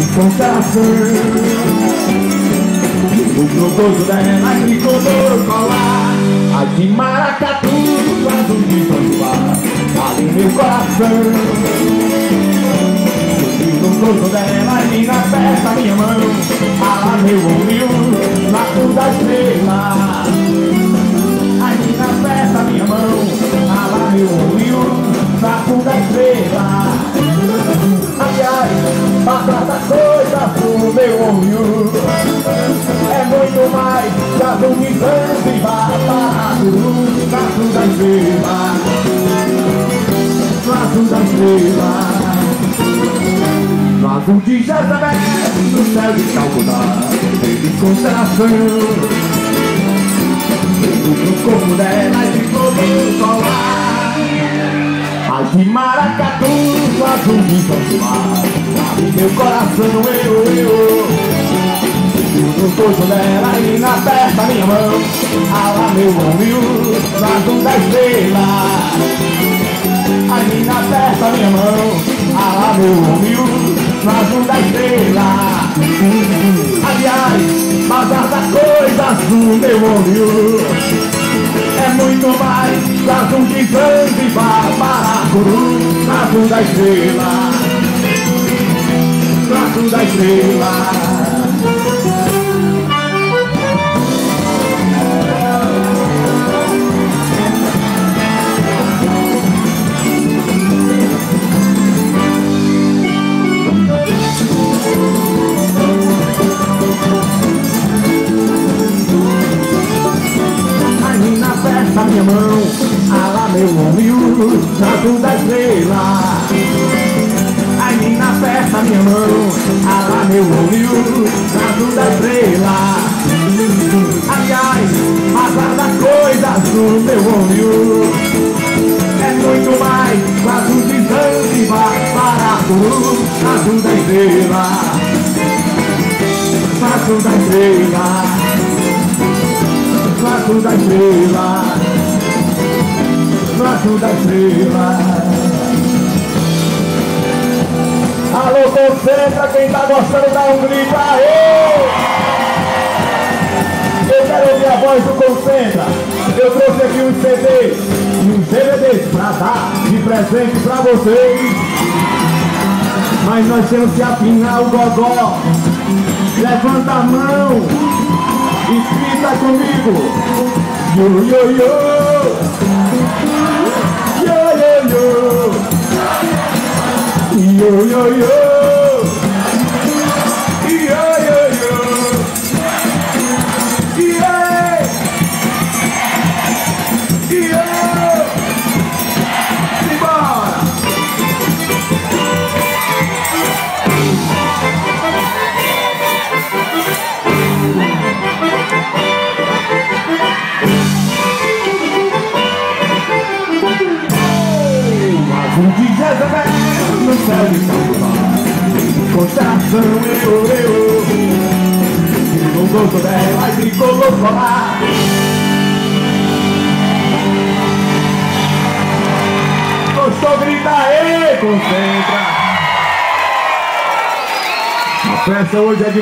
constelação. O gostoso dela tricolor colar, a de maracatu, azul de Zanzibar, ali no meu coração. O gostoso dela e na festa minha mão, ala meu ombro, laço da estrela. Ali na festa minha mão, ala meu ombro, laço da estrela. Aliás, passa essa coisa pro meu olho, é muito mais que azul de Zanzibar, parado, laço da estrela, laço da estrela. No azul de Jezabel, no céu de Calcutá, de constelação. No corpo dela de fogo solar, a de maracatu, azul de Zanzibar, abre meu coração, no corpo dela e na festa minha mão, ala meu ombro, no azul da estrela. Ali na festa minha mão, ala meu ombro, no azul da estrela. Aliás, mas essa coisa azul meu ombro é muito mais que azul de Zanzibar, Paracuru, no azul da estrela, no azul da estrela. Na minha mão, ala meu ombro, na azul da estrela. Aí na festa minha mão, ala meu ombro, na azul da estrela. Aliás, mas da coisa azul meu ombro é muito mais que azul de Zanzibar, Paracuru, na azul da estrela, na azul da estrela, na azul da estrela, no azul da estrela. Alô, concentra, quem tá gostando dá um grito aí. Eu quero ouvir a voz do Concentra. Eu trouxe aqui uns CDs e uns DVDs pra dar de presente pra vocês, mas nós temos que afinar o gogó. Levanta a mão e grita comigo: yo, yo, yo, yo, yo, yo, yo, simbora! Azul de Jezabel, no céu de Calcutá, constelação, no gosto dela e tricolor colar. Gostou? Grita aí, Concentra! A festa hoje é de